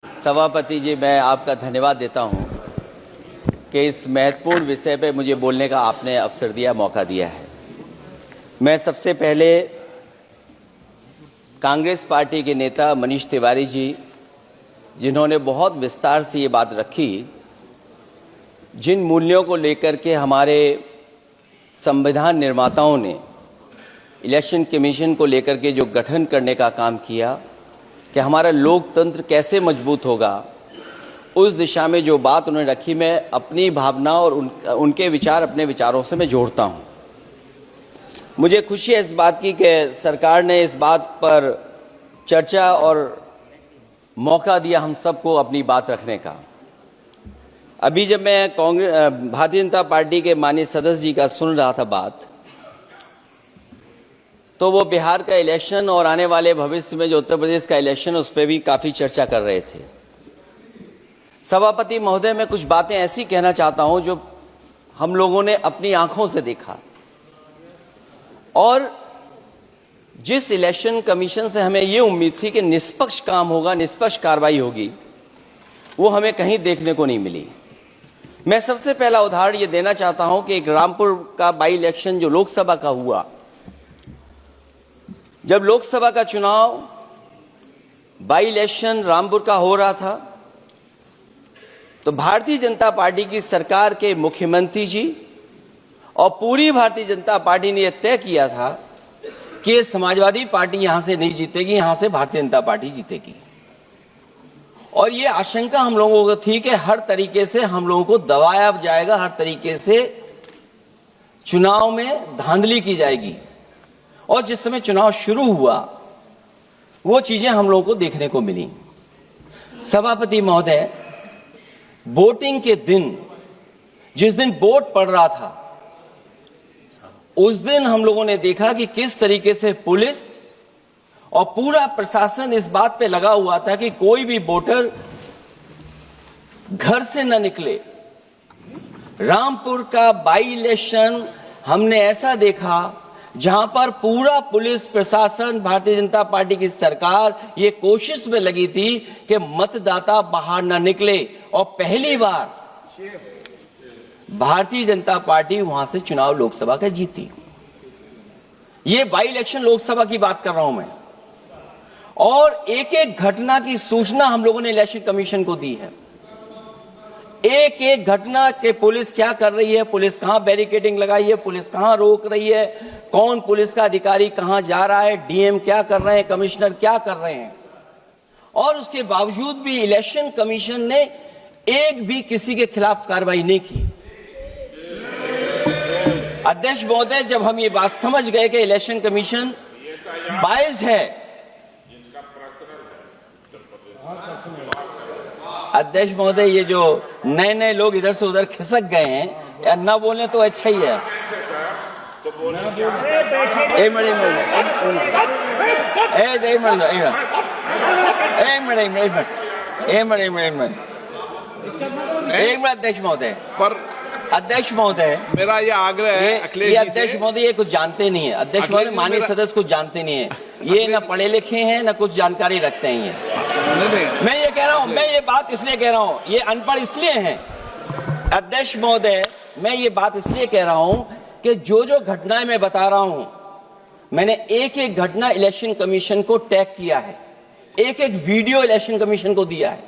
सभापति जी, मैं आपका धन्यवाद देता हूं कि इस महत्वपूर्ण विषय पे मुझे बोलने का आपने अवसर दिया, मौका दिया है। मैं सबसे पहले कांग्रेस पार्टी के नेता मनीष तिवारी जी, जिन्होंने बहुत विस्तार से ये बात रखी, जिन मूल्यों को लेकर के हमारे संविधान निर्माताओं ने इलेक्शन कमीशन को लेकर के जो गठन करने का काम किया कि हमारा लोकतंत्र कैसे मजबूत होगा, उस दिशा में जो बात उन्होंने रखी, मैं अपनी भावना और उनके विचार अपने विचारों से मैं जोड़ता हूं। मुझे खुशी है इस बात की कि सरकार ने इस बात पर चर्चा और मौका दिया हम सबको अपनी बात रखने का। अभी जब मैं भारतीय जनता पार्टी के माननीय सदस्य जी का सुन रहा था बात, तो वो बिहार का इलेक्शन और आने वाले भविष्य में जो उत्तर प्रदेश का इलेक्शन है उस पर भी काफी चर्चा कर रहे थे। सभापति महोदय, मैं कुछ बातें ऐसी कहना चाहता हूं जो हम लोगों ने अपनी आंखों से देखा, और जिस इलेक्शन कमीशन से हमें ये उम्मीद थी कि निष्पक्ष काम होगा, निष्पक्ष कार्रवाई होगी, वो हमें कहीं देखने को नहीं मिली। मैं सबसे पहला उदाहरण ये देना चाहता हूं कि एक रामपुर का बाई इलेक्शन जो लोकसभा का हुआ, जब लोकसभा का चुनाव बाई इलेक्शन रामपुर का हो रहा था, तो भारतीय जनता पार्टी की सरकार के मुख्यमंत्री जी और पूरी भारतीय जनता पार्टी ने यह तय किया था कि समाजवादी पार्टी यहां से नहीं जीतेगी, यहां से भारतीय जनता पार्टी जीतेगी। और ये आशंका हम लोगों को थी कि हर तरीके से हम लोगों को दबाया जाएगा, हर तरीके से चुनाव में धांधली की जाएगी। और जिस समय चुनाव शुरू हुआ, वो चीजें हम लोगों को देखने को मिली। सभापति महोदय, वोटिंग के दिन, जिस दिन वोट पड़ रहा था, उस दिन हम लोगों ने देखा कि किस तरीके से पुलिस और पूरा प्रशासन इस बात पे लगा हुआ था कि कोई भी वोटर घर से न निकले। रामपुर का बाई इलेक्शन हमने ऐसा देखा जहां पर पूरा पुलिस प्रशासन, भारतीय जनता पार्टी की सरकार ये कोशिश में लगी थी कि मतदाता बाहर न निकले, और पहली बार भारतीय जनता पार्टी वहां से चुनाव लोकसभा का जीती। ये बाई इलेक्शन लोकसभा की बात कर रहा हूं मैं। और एक एक घटना की सूचना हम लोगों ने इलेक्शन कमीशन को दी है। एक एक घटना के पुलिस क्या कर रही है, पुलिस कहां बैरिकेडिंग लगाई है, पुलिस कहां रोक रही है, कौन पुलिस का अधिकारी कहां जा रहा है, डीएम क्या कर रहे हैं, कमिश्नर क्या कर रहे हैं। और उसके बावजूद भी इलेक्शन कमीशन ने एक भी किसी के खिलाफ कार्रवाई नहीं की। अध्यक्ष महोदय, जब हम ये बात समझ गए कि इलेक्शन कमीशन बायस्ड है, अध्यक्ष महोदय, ये जो नए नए लोग इधर से उधर खिसक गए हैं, या ना बोले तो अच्छा ही है। एक मिनट अध्यक्ष महोदय, पर अध्यक्ष महोदय, मेरा ये आग्रह है, ये अध्यक्ष महोदय ये कुछ जानते नहीं है। अध्यक्ष महोदय, माननीय सदस्य कुछ जानते नहीं है, ये ना पढ़े लिखे हैं ना कुछ जानकारी रखते हैं। ये मैं ये कह रहा हूं, मैं ये बात इसलिए कह रहा हूं, ये अनपढ़ इसलिए हैं। अध्यक्ष महोदय, मैं ये बात इसलिए कह रहा हूं कि जो जो घटनाएं मैं बता रहा हूं, मैंने एक एक घटना इलेक्शन कमीशन को टैग किया है, एक एक वीडियो इलेक्शन कमीशन को दिया है,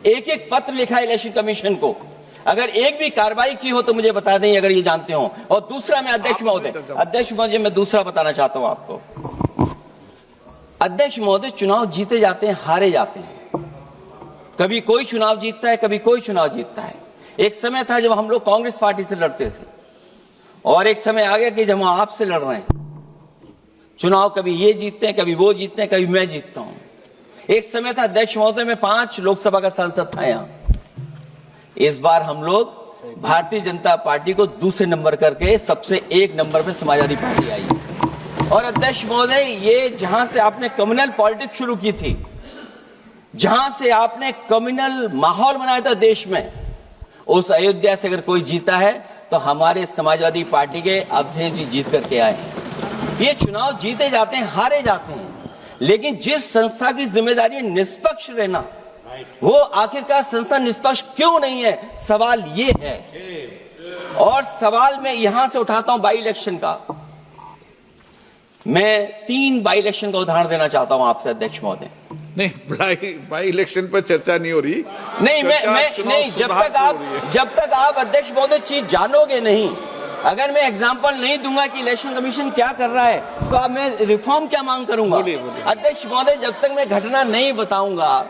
एक एक पत्र लिखा है इलेक्शन कमीशन को। अगर एक भी कार्रवाई की हो तो मुझे बता दें, अगर ये जानते हो। और दूसरा, मैं अध्यक्ष महोदय, मैं दूसरा बताना चाहता हूं आपको। अध्यक्ष महोदय, चुनाव जीते जाते हैं, हारे जाते हैं। कभी कोई चुनाव जीतता है, कभी कोई चुनाव जीतता है। एक समय था जब हम लोग कांग्रेस पार्टी से लड़ते थे, और एक समय आ गया कि जब हम आपसे लड़ रहे हैं। चुनाव कभी ये जीतते हैं, कभी वो जीतते हैं, कभी मैं जीतता हूं। एक समय था अध्यक्ष महोदय, में 5 लोकसभा का सांसद था यहां। इस बार हम लोग भारतीय जनता पार्टी को दूसरे नंबर करके सबसे 1 नंबर पे समाजवादी पार्टी आई। और अध्यक्ष महोदय, ये जहां से आपने कम्युनल पॉलिटिक्स शुरू की थी, जहां से आपने कम्युनल माहौल बनाया था देश में, उस अयोध्या से अगर कोई जीता है तो हमारे समाजवादी पार्टी के अवधेश जी जीत करके आए। ये चुनाव जीते जाते हैं, हारे जाते हैं, लेकिन जिस संस्था की जिम्मेदारी निष्पक्ष रहना, वो आखिरकार संस्था निष्पक्ष क्यों नहीं है, सवाल ये है। और सवाल मैं यहां से उठाता हूं बाई इलेक्शन का। मैं 3 बाई इलेक्शन का उदाहरण देना चाहता हूं आपसे अध्यक्ष महोदय। नहीं, बाई इलेक्शन पर चर्चा नहीं हो रही। नहीं, मैं नहीं, जब तक आप अध्यक्ष महोदय चीज जानोगे नहीं, अगर मैं एग्जांपल नहीं दूंगा कि इलेक्शन कमीशन क्या कर रहा है, तो अब मैं रिफॉर्म क्या मांग करूंगा। अध्यक्ष महोदय, जब तक मैं घटना नहीं बताऊंगा,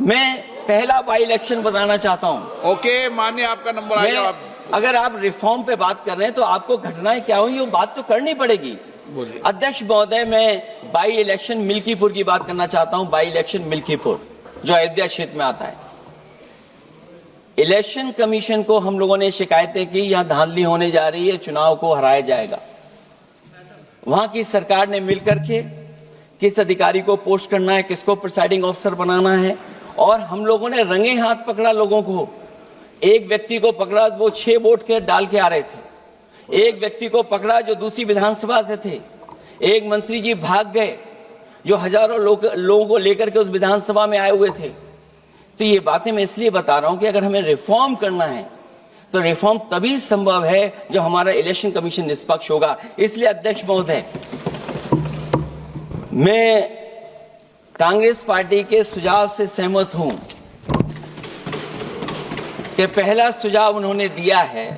मैं पहला बाई इलेक्शन बताना चाहता हूं। ओके, मानिए आपका नंबर आएगा। अगर आप रिफॉर्म पे बात कर रहे हैं तो आपको घटनाएं क्या हुई वो बात तो करनी पड़ेगी। अध्यक्ष महोदय, मैं बाई इलेक्शन मिल्कीपुर की बात करना चाहता हूं। बाई इलेक्शन मिल्कीपुर जो अयोध्या क्षेत्र में आता है। इलेक्शन कमीशन को हम लोगों ने शिकायतें की, यहां धांधली होने जा रही है, चुनाव को हराया जाएगा। वहां की सरकार ने मिलकर के किस अधिकारी को पोस्ट करना है, किसको प्रिसाइडिंग ऑफिसर बनाना है, और हम लोगों ने रंगे हाथ पकड़ा लोगों को। एक व्यक्ति को पकड़ा, वो 6 वोट के डाल के आ रहे थे। एक व्यक्ति को पकड़ा जो दूसरी विधानसभा से थे। एक मंत्री जी भाग गए जो हजारों लोगों को लेकर के उस विधानसभा में आए हुए थे। तो ये बातें मैं इसलिए बता रहा हूं कि अगर हमें रिफॉर्म करना है तो रिफॉर्म तभी संभव है जब हमारा इलेक्शन कमीशन निष्पक्ष होगा। इसलिए अध्यक्ष महोदय, मैं कांग्रेस पार्टी के सुझाव से सहमत हूं कि पहला सुझाव उन्होंने दिया है,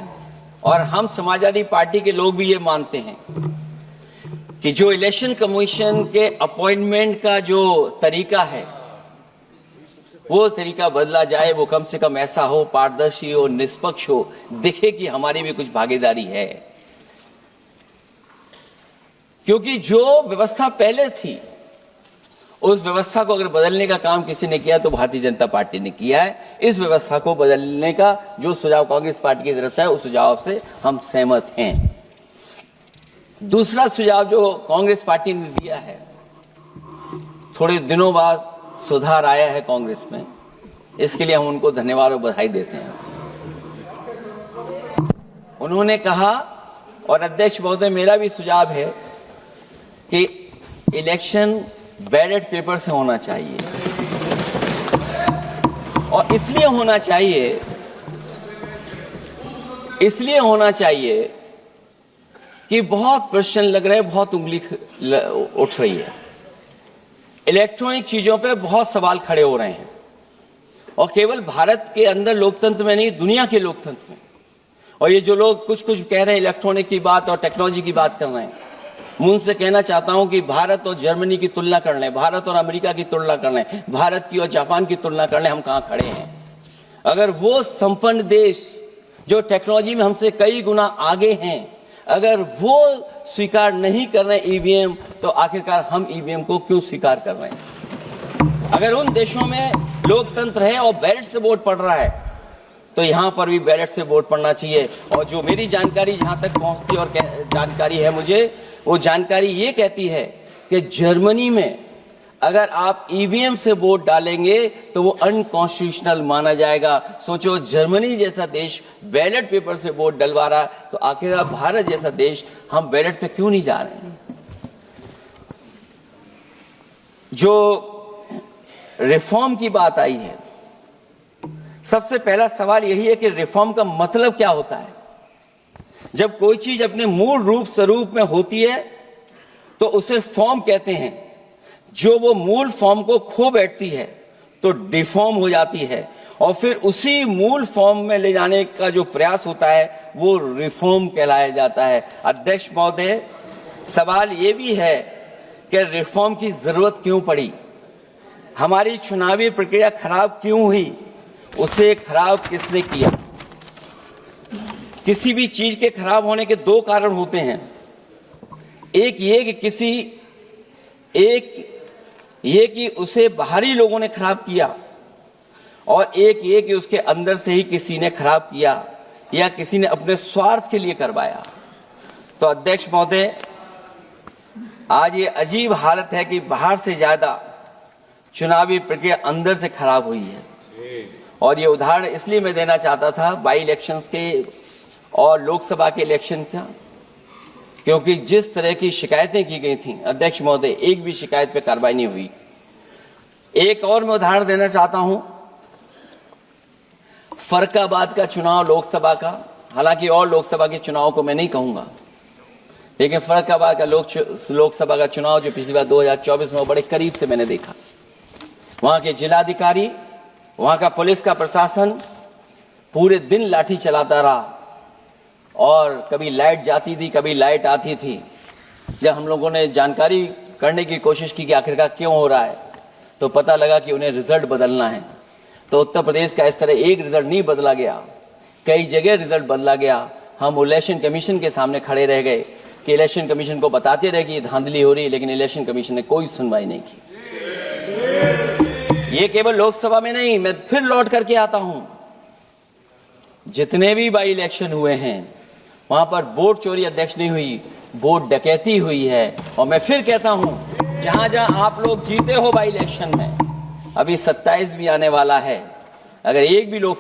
और हम समाजवादी पार्टी के लोग भी ये मानते हैं कि जो इलेक्शन कमीशन के अपॉइंटमेंट का जो तरीका है वो तरीका बदला जाए। वो कम से कम ऐसा हो, पारदर्शी हो, निष्पक्ष हो, दिखे कि हमारी भी कुछ भागीदारी है। क्योंकि जो व्यवस्था पहले थी उस व्यवस्था को अगर बदलने का काम किसी ने किया तो भारतीय जनता पार्टी ने किया है। इस व्यवस्था को बदलने का जो सुझाव कांग्रेस पार्टी की तरफ से है उस सुझाव से हम सहमत हैं। दूसरा सुझाव जो कांग्रेस पार्टी ने दिया है, थोड़े दिनों बाद सुधार आया है कांग्रेस में, इसके लिए हम उनको धन्यवाद और बधाई देते हैं। उन्होंने कहा, और अध्यक्ष महोदय मेरा भी सुझाव है कि इलेक्शन बैलेट पेपर से होना चाहिए। और इसलिए होना चाहिए कि बहुत प्रश्न लग रहे हैं, बहुत उंगली उठ रही है। इलेक्ट्रॉनिक चीजों पे बहुत सवाल खड़े हो रहे हैं, और केवल भारत के अंदर लोकतंत्र में नहीं, दुनिया के लोकतंत्र में। और ये जो लोग कुछ कह रहे हैं इलेक्ट्रॉनिक की बात और टेक्नोलॉजी की बात कर रहे हैं, मैं उनसे कहना चाहता हूं कि भारत और जर्मनी की तुलना कर लें, भारत और अमेरिका की तुलना कर लें, भारत की और जापान की तुलना कर लें, हम कहां खड़े हैं। अगर वो संपन्न देश जो टेक्नोलॉजी में हमसे कई गुना आगे हैं, अगर वो स्वीकार नहीं कर रहे ईवीएम, तो आखिरकार हम ईवीएम को क्यों स्वीकार कर रहे हैं। अगर उन देशों में लोकतंत्र है और बैलेट से वोट पड़ रहा है, तो यहां पर भी बैलेट से वोट पड़ना चाहिए। और जो मेरी जानकारी जहां तक पहुंचती और जानकारी है मुझे, वो जानकारी ये कहती है कि जर्मनी में अगर आप ईवीएम से वोट डालेंगे तो वो अनकॉन्स्टिट्यूशनल माना जाएगा। सोचो, जर्मनी जैसा देश बैलेट पेपर से वोट डलवा रहा, तो आखिर भारत जैसा देश हम बैलेट पे क्यों नहीं जा रहे हैं। जो रिफॉर्म की बात आई है, सबसे पहला सवाल यही है कि रिफॉर्म का मतलब क्या होता है। जब कोई चीज अपने मूल रूप स्वरूप में होती है तो उसे फॉर्म कहते हैं। जो वो मूल फॉर्म को खो बैठती है तो डिफॉर्म हो जाती है, और फिर उसी मूल फॉर्म में ले जाने का जो प्रयास होता है वो रिफॉर्म कहलाया जाता है। अध्यक्ष महोदय, सवाल ये भी है कि रिफॉर्म की जरूरत क्यों पड़ी, हमारी चुनावी प्रक्रिया खराब क्यों हुई, उसे खराब किसने किया। किसी भी चीज के खराब होने के 2 कारण होते हैं। एक ये कि उसे बाहरी लोगों ने खराब किया, और एक ये कि उसके अंदर से ही किसी ने खराब किया या किसी ने अपने स्वार्थ के लिए करवाया। तो अध्यक्ष महोदय, आज ये अजीब हालत है कि बाहर से ज्यादा चुनावी प्रक्रिया अंदर से खराब हुई है। और ये उदाहरण इसलिए मैं देना चाहता था बाई इलेक्शंस के और लोकसभा के इलेक्शन का, क्योंकि जिस तरह की शिकायतें की गई थी अध्यक्ष महोदय, एक भी शिकायत पे कार्रवाई नहीं हुई। एक और मैं उदाहरण देना चाहता हूं फर्रुखाबाद का चुनाव लोकसभा का, हालांकि और लोकसभा के चुनाव को मैं नहीं कहूंगा, लेकिन फर्रुखाबाद का लोकसभा का चुनाव जो पिछली बार 2024 में बड़े करीब से मैंने देखा। वहां के जिलाधिकारी, वहां का पुलिस का प्रशासन पूरे दिन लाठी चलाता रहा और कभी लाइट जाती थी, कभी लाइट आती थी। जब हम लोगों ने जानकारी करने की कोशिश की कि आखिरकार क्यों हो रहा है, तो पता लगा कि उन्हें रिजल्ट बदलना है। तो उत्तर प्रदेश का इस तरह एक रिजल्ट नहीं बदला गया, कई जगह रिजल्ट बदला गया। हम इलेक्शन कमीशन के सामने खड़े रह गए कि इलेक्शन कमीशन को बताते रहे कि धांधली हो रही है, लेकिन इलेक्शन कमीशन ने कोई सुनवाई नहीं की। ये केवल लोकसभा में नहीं, मैं फिर लौट करके आता हूं, जितने भी बाई इलेक्शन हुए हैं वहां पर वोट चोरी अध्यक्ष नहीं हुई, वोट डकैती हुई है। और मैं फिर कहता हूं, जहां जहां आप लोग जीते हो बाई इलेक्शन में, अभी 27 भी आने वाला है, अगर एक भी लोग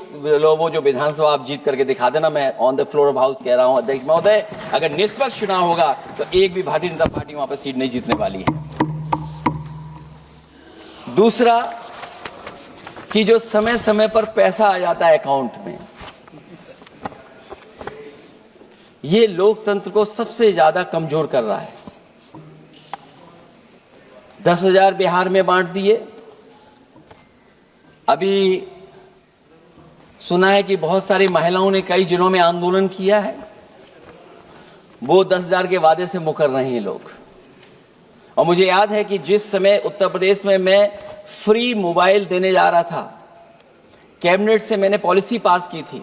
वो जो विधानसभा आप जीत करके दिखा देना, मैं on the floor of house कह रहा हूं अध्यक्ष महोदय, अगर निष्पक्ष चुनाव होगा तो एक भी भारतीय जनता पार्टी वहां पर सीट नहीं जीतने वाली है। दूसरा कि जो समय समय पर पैसा आ जाता है अकाउंट में, ये लोकतंत्र को सबसे ज्यादा कमजोर कर रहा है। 10,000 बिहार में बांट दिए। अभी सुना है कि बहुत सारी महिलाओं ने कई जिलों में आंदोलन किया है, वो 10,000 के वादे से मुकर रहे हैं लोग। और मुझे याद है कि जिस समय उत्तर प्रदेश में मैं फ्री मोबाइल देने जा रहा था, कैबिनेट से मैंने पॉलिसी पास की थी,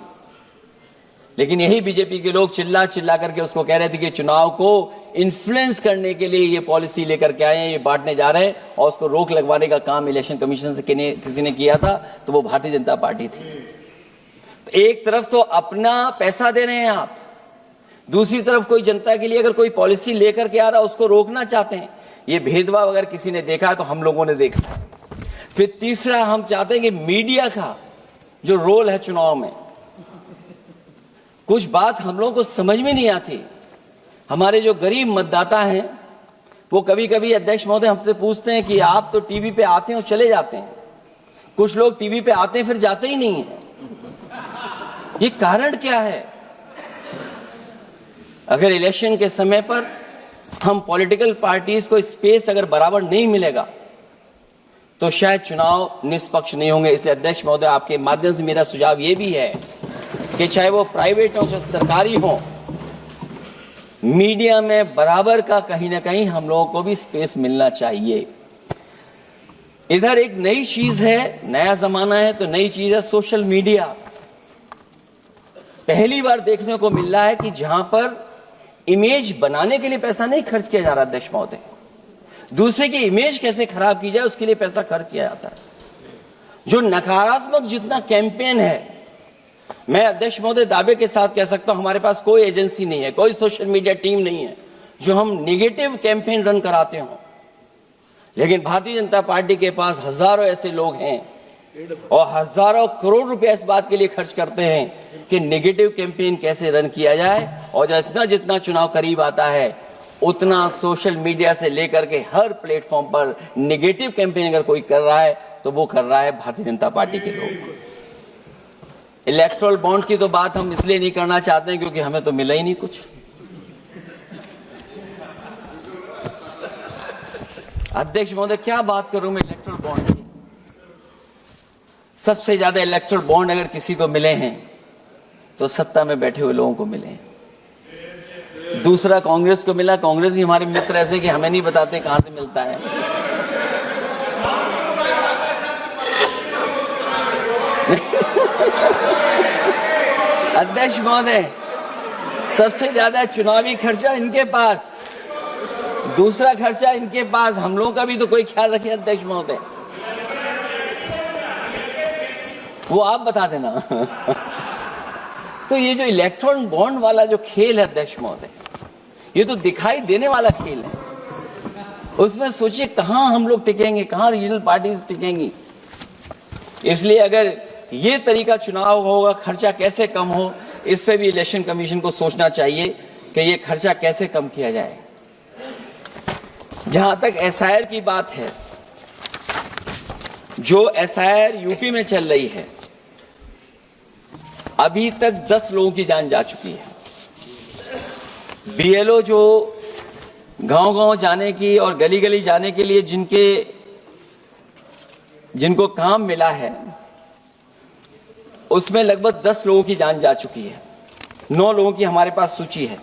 लेकिन यही बीजेपी के लोग चिल्ला चिल्ला करके उसको कह रहे थे कि चुनाव को इन्फ्लुएंस करने के लिए ये पॉलिसी लेकर के आए हैं, ये बांटने जा रहे हैं, और उसको रोक लगवाने का काम इलेक्शन कमीशन से किसी ने किया था, तो वो भारतीय जनता पार्टी थी। तो एक तरफ तो अपना पैसा दे रहे हैं आप, दूसरी तरफ कोई जनता के लिए अगर कोई पॉलिसी लेकर के आ रहा है उसको रोकना चाहते हैं। ये भेदभाव अगर किसी ने देखा तो हम लोगों ने देखा। फिर तीसरा, हम चाहते हैं कि मीडिया का जो रोल है चुनाव में, कुछ बात हम लोगों को समझ में नहीं आती। हमारे जो गरीब मतदाता हैं वो कभी कभी अध्यक्ष महोदय हमसे पूछते हैं कि आप तो टीवी पे आते हैं और चले जाते हैं, कुछ लोग टीवी पे आते हैं फिर जाते ही नहीं है, ये कारण क्या है? अगर इलेक्शन के समय पर हम पॉलिटिकल पार्टीज को स्पेस अगर बराबर नहीं मिलेगा तो शायद चुनाव निष्पक्ष नहीं होंगे। इसलिए अध्यक्ष महोदय, आपके माध्यम से मेरा सुझाव ये भी है कि चाहे वो प्राइवेट हो चाहे सरकारी हो, मीडिया में बराबर का कहीं ना कहीं हम लोगों को भी स्पेस मिलना चाहिए। इधर एक नई चीज है, नया जमाना है, तो नई चीज है सोशल मीडिया। पहली बार देखने को मिल रहा है कि जहां पर इमेज बनाने के लिए पैसा नहीं खर्च किया जा रहा अध्यक्ष महोदय, दूसरे की इमेज कैसे खराब की जाए उसके लिए पैसा खर्च किया जाता है। जो नकारात्मक जितना कैंपेन है, मैं अध्यक्ष महोदय दावे के साथ कह सकता हूं, हमारे पास कोई एजेंसी नहीं है, कोई सोशल मीडिया टीम नहीं है जो हम नेगेटिव कैंपेन रन कराते हो, लेकिन भारतीय जनता पार्टी के पास हजारों ऐसे लोग हैं और हजारों करोड़ रुपए इस बात के लिए खर्च करते हैं कि नेगेटिव कैंपेन कैसे रन किया जाए। और जितना जितना चुनाव करीब आता है उतना सोशल मीडिया से लेकर के हर प्लेटफॉर्म पर नेगेटिव कैंपेन अगर कोई कर रहा है तो वो कर रहा है भारतीय जनता पार्टी के लोग। इलेक्टोरल बॉन्ड की तो बात हम इसलिए नहीं करना चाहते हैं क्योंकि हमें तो मिला ही नहीं कुछ। अध्यक्ष महोदय, क्या बात करूं मैं इलेक्टोरल बॉन्ड की? सबसे ज्यादा इलेक्टोरल बॉन्ड अगर किसी को मिले हैं तो सत्ता में बैठे हुए लोगों को मिले हैं। दूसरा कांग्रेस को मिला, कांग्रेस ही हमारे मित्र ऐसे कि हमें नहीं बताते कहां से मिलता है। अध्यक्ष महोदय, सबसे ज्यादा चुनावी खर्चा इनके पास, दूसरा खर्चा इनके पास, हम लोगों का भी तो कोई ख्याल रखे अध्यक्ष महोदय, वो आप बता देना। तो ये जो इलेक्ट्रॉन बॉन्ड वाला जो खेल है अध्यक्ष महोदय, ये तो दिखाई देने वाला खेल है। उसमें सोचिए कहां हम लोग टिकेंगे, कहां रीजनल पार्टीज टिकेंगी। इसलिए अगर ये तरीका चुनाव होगा, खर्चा कैसे कम हो, इस पे भी इलेक्शन कमीशन को सोचना चाहिए कि ये खर्चा कैसे कम किया जाए। जहां तक एसआईआर की बात है, जो एसआईआर यूपी में चल रही है, अभी तक 10 लोगों की जान जा चुकी है। बीएलओ जो गांव-गांव जाने की और गली-गली जाने के लिए जिनको काम मिला है, उसमें लगभग 10 लोगों की जान जा चुकी है। 9 लोगों की हमारे पास सूची है।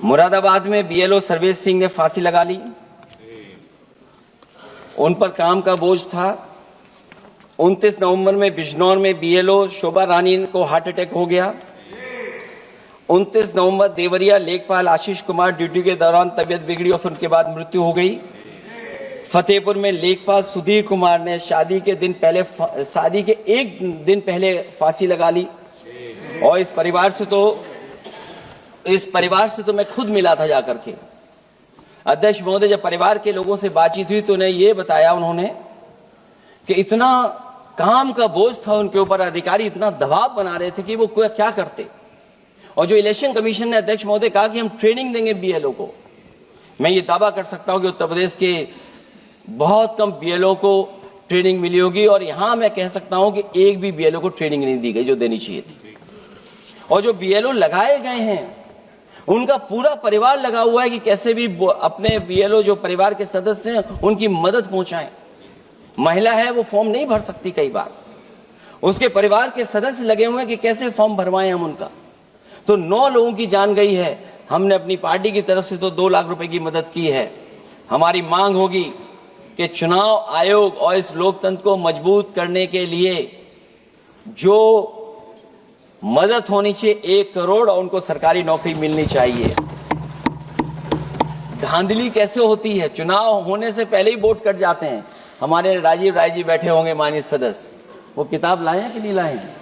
मुरादाबाद में बीएलओ सर्वेश सिंह ने फांसी लगा ली। उन पर काम का बोझ था। 29 नवंबर में बिजनौर में बीएलओ शोभा रानी को हार्ट अटैक हो गया। 29 नवंबर देवरिया लेखपाल आशीष कुमार ड्यूटी के दौरान तबियत बिगड़ी और उनके बाद मृत्यु हो गई। फतेहपुर में लेखपाल सुधीर कुमार ने शादी के एक दिन पहले फांसी लगा ली। और इस परिवार से तो मैं खुद मिला था जाकर के। अध्यक्ष महोदय, जब परिवार के लोगों से बातचीत हुई तो उन्हें ये बताया उन्होंने कि इतना काम का बोझ था उनके ऊपर, अधिकारी इतना दबाव बना रहे थे कि वो क्या करते। और जो इलेक्शन कमीशन ने अध्यक्ष महोदय कहा कि हम ट्रेनिंग देंगे बीएलओ को, मैं ये दावा कर सकता हूं कि उत्तर प्रदेश के बहुत कम बीएलओ को ट्रेनिंग मिली होगी। और यहां मैं कह सकता हूं कि एक भी बीएलओ को ट्रेनिंग नहीं दी गई जो देनी चाहिए थी। और जो बीएलओ लगाए गए हैं उनका पूरा परिवार लगा हुआ है कि कैसे भी अपने बीएलओ जो परिवार के सदस्य हैं उनकी मदद पहुंचाएं। महिला है वो फॉर्म नहीं भर सकती, कई बार उसके परिवार के सदस्य लगे हुए हैं कि कैसे फॉर्म भरवाएं हम उनका। तो 9 लोगों की जान गई है। हमने अपनी पार्टी की तरफ से तो 2 लाख रुपए की मदद की है। हमारी मांग होगी कि चुनाव आयोग और इस लोकतंत्र को मजबूत करने के लिए जो मदद होनी चाहिए 1 करोड़, और उनको सरकारी नौकरी मिलनी चाहिए। धांधली कैसे होती है, चुनाव होने से पहले ही वोट कट जाते हैं। हमारे राजीव राय जी बैठे होंगे माननीय सदस्य, वो किताब लाए हैं कि नहीं लाए हैं?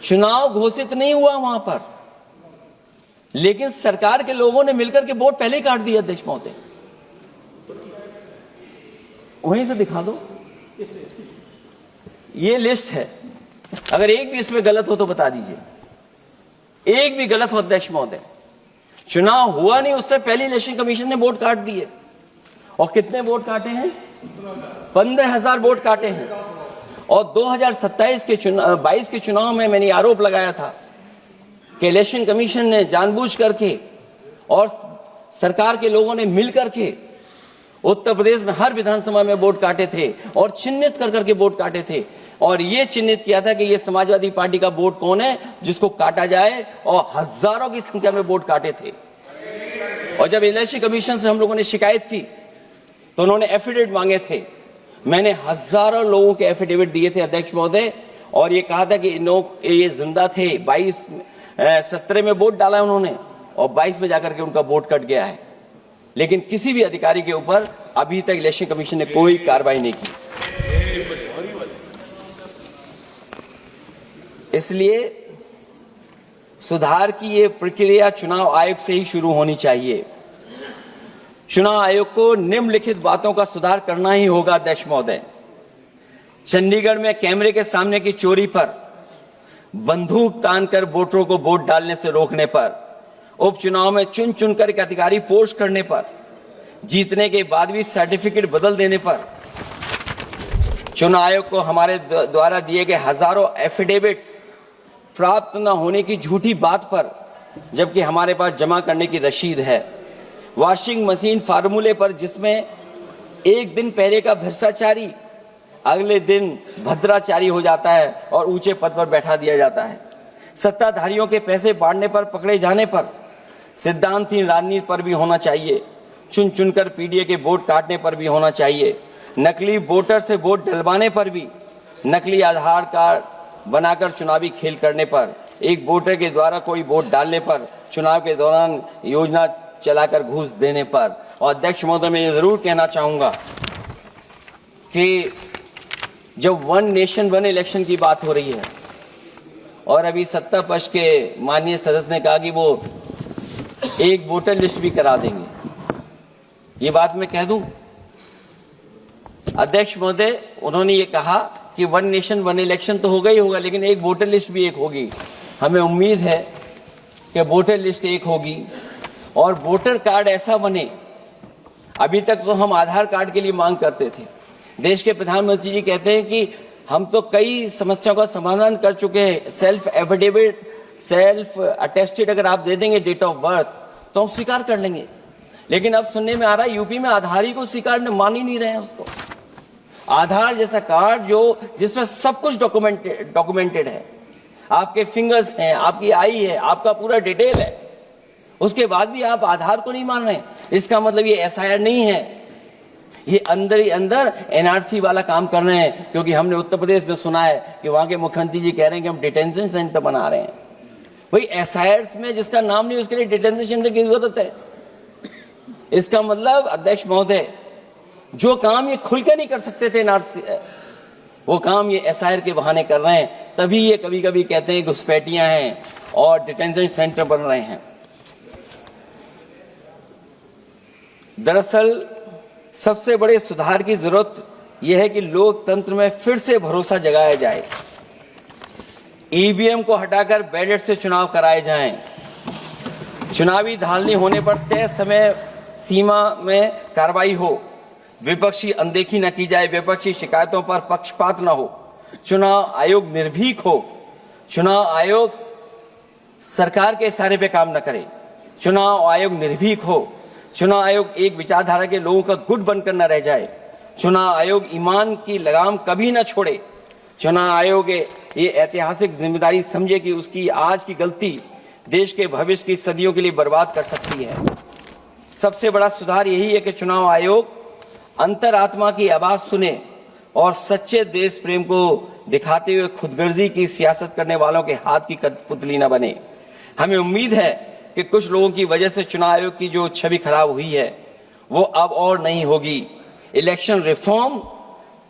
चुनाव घोषित नहीं हुआ वहां पर, लेकिन सरकार के लोगों ने मिलकर के वोट पहले ही काट दिया। अध्यक्ष महोदय, वहीं से दिखा दो, ये लिस्ट है। अगर एक भी इसमें गलत हो तो बता दीजिए। एक भी गलत हो अध्यक्ष महोदय। चुनाव हुआ नहीं उससे पहले इलेक्शन कमीशन ने वोट काट दिए। और कितने वोट काटे हैं? 15,000 वोट काटे हैं। और 2027 के 22 के चुनाव में मैंने आरोप लगाया था कि इलेक्शन कमीशन ने जानबूझ करके और सरकार के लोगों ने मिल करके उत्तर प्रदेश में हर विधानसभा में वोट काटे थे और चिन्हित कर करके वोट काटे थे। और ये चिन्हित किया था कि ये समाजवादी पार्टी का वोट कौन है जिसको काटा जाए, और हजारों की संख्या में वोट काटे थे। और जब इलेक्शन कमीशन से हम लोगों ने शिकायत की तो उन्होंने एफिडेविट मांगे थे। मैंने हजारों लोगों के एफिडेविट दिए थे अध्यक्ष महोदय, और ये कहा था कि ये जिंदा थे। 17 में वोट डाला उन्होंने और 22 में जाकर के उनका वोट कट गया है। लेकिन किसी भी अधिकारी के ऊपर अभी तक इलेक्शन कमीशन ने कोई कार्रवाई नहीं की। इसलिए सुधार की ये प्रक्रिया चुनाव आयोग से ही शुरू होनी चाहिए। चुनाव आयोग को निम्नलिखित बातों का सुधार करना ही होगा अध्यक्ष महोदय। चंडीगढ़ में कैमरे के सामने की चोरी पर, बंदूक तानकर वोटरों को वोट डालने से रोकने पर, उपचुनाव में चुन चुनकर एक अधिकारी पोस्ट करने पर, जीतने के बाद भी सर्टिफिकेट बदल देने पर, चुनाव आयोग को हमारे द्वारा दिए गए हजारों एफिडेविट्स प्राप्त न होने की झूठी बात पर, जबकि हमारे पास जमा करने की रसीद है, वॉशिंग मशीन फार्मूले पर जिसमें एक दिन पहले का भ्रष्टाचारी अगले दिन भद्राचारी हो जाता है और ऊंचे पद पर बैठा दिया जाता है, सत्ताधारियों के पैसे बांटने पर पकड़े जाने पर, सिद्धांतहीन राजनीति पर भी होना चाहिए, चुन चुनकर पीडीए के वोट काटने पर भी होना चाहिए, नकली वोटर से वोट डलवाने पर भी, नकली आधार कार्ड बनाकर चुनावी खेल करने पर, एक वोटर के द्वारा कोई वोट डालने पर, चुनाव के दौरान योजना चलाकर घूस देने पर। और अध्यक्ष महोदय, मैं ये जरूर कहना चाहूंगा कि जब 1 नेशन 1 इलेक्शन की बात हो रही है और अभी सत्ता पक्ष के माननीय सदस्य ने कहा कि वो एक वोटर लिस्ट भी करा देंगे, ये बात मैं कह दूं अध्यक्ष महोदय, उन्होंने ये कहा कि 1 नेशन 1 इलेक्शन तो होगा ही होगा, लेकिन एक वोटर लिस्ट भी एक होगी। हमें उम्मीद है कि वोटर लिस्ट एक होगी और वोटर कार्ड ऐसा बने। अभी तक तो हम आधार कार्ड के लिए मांग करते थे। देश के प्रधानमंत्री जी कहते हैं कि हम तो कई समस्याओं का समाधान कर चुके हैं। सेल्फ एफिडेविट, सेल्फ अटेस्टेड अगर आप दे देंगे डेट ऑफ बर्थ तो हम स्वीकार कर लेंगे। लेकिन अब सुनने में आ रहा है यूपी में आधार ही को स्वीकार मान ही नहीं रहे हैं उसको। आधार जैसा कार्ड जो जिसमें सब कुछ डॉक्यूमेंटेड है, आपके फिंगर्स हैं, आपकी आई है, आपका पूरा डिटेल है, उसके बाद भी आप आधार को नहीं मान रहे। इसका मतलब ये एसआईआर नहीं है, ये अंदर ही अंदर एनआरसी वाला काम कर रहे हैं। क्योंकि हमने उत्तर प्रदेश में सुना है कि वहां के मुख्यमंत्री जी कह रहे हैं कि हम डिटेंशन सेंटर बना रहे हैं। वही एसआईआर में जिसका नाम नहीं उसके लिए डिटेंशन सेंटर की जरूरत है। इसका मतलब अध्यक्ष महोदय, जो काम ये खुल के नहीं कर सकते थे एनआरसी, वो काम ये एसआईआर के बहाने कर रहे हैं। तभी ये कभी कभी कहते हैं घुसपैठियां हैं और डिटेंशन सेंटर बन रहे हैं। दरअसल सबसे बड़े सुधार की जरूरत यह है कि लोकतंत्र में फिर से भरोसा जगाया जाए। ईवीएम को हटाकर बैलेट से चुनाव कराए जाएं। चुनावी धांधली होने पर तय समय सीमा में कार्रवाई हो। विपक्षी अनदेखी न की जाए। विपक्षी शिकायतों पर पक्षपात न हो। चुनाव आयोग निर्भीक हो। चुनाव आयोग सरकार के इशारे पे काम न करे। चुनाव आयोग निर्भीक हो। चुनाव आयोग एक विचारधारा के लोगों का गुट बनकर न रह जाए। चुनाव आयोग ईमान की लगाम कभी न छोड़े। चुनाव आयोग ये ऐतिहासिक जिम्मेदारी समझे कि उसकी आज की गलती देश के भविष्य की सदियों के लिए बर्बाद कर सकती है। सबसे बड़ा सुधार यही है कि चुनाव आयोग अंतरात्मा की आवाज सुने और सच्चे देश प्रेम को दिखाते हुए खुदगर्जी की सियासत करने वालों के हाथ की पुतली न बने। हमें उम्मीद है कि कुछ लोगों की वजह से चुनाव आयोग की जो छवि खराब हुई है वो अब और नहीं होगी। इलेक्शन रिफॉर्म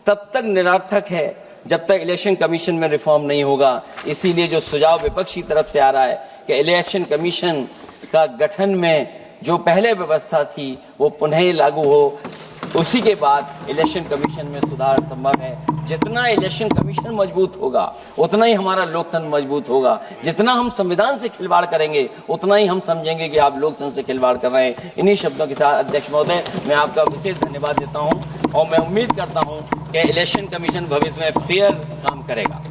तब तक निरर्थक है जब तक इलेक्शन कमीशन में रिफॉर्म नहीं होगा। इसीलिए जो सुझाव विपक्ष की तरफ से आ रहा है कि इलेक्शन कमीशन का गठन में जो पहले व्यवस्था थी वो पुनः लागू हो, उसी के बाद इलेक्शन कमीशन में सुधार संभव है। जितना इलेक्शन कमीशन मजबूत होगा उतना ही हमारा लोकतंत्र मजबूत होगा। जितना हम संविधान से खिलवाड़ करेंगे उतना ही हम समझेंगे कि आप लोकतंत्र से खिलवाड़ कर रहे हैं। इन्हीं शब्दों के साथ अध्यक्ष महोदय मैं आपका विशेष धन्यवाद देता हूं और मैं उम्मीद करता हूं कि इलेक्शन कमीशन भविष्य में फेयर काम करेगा।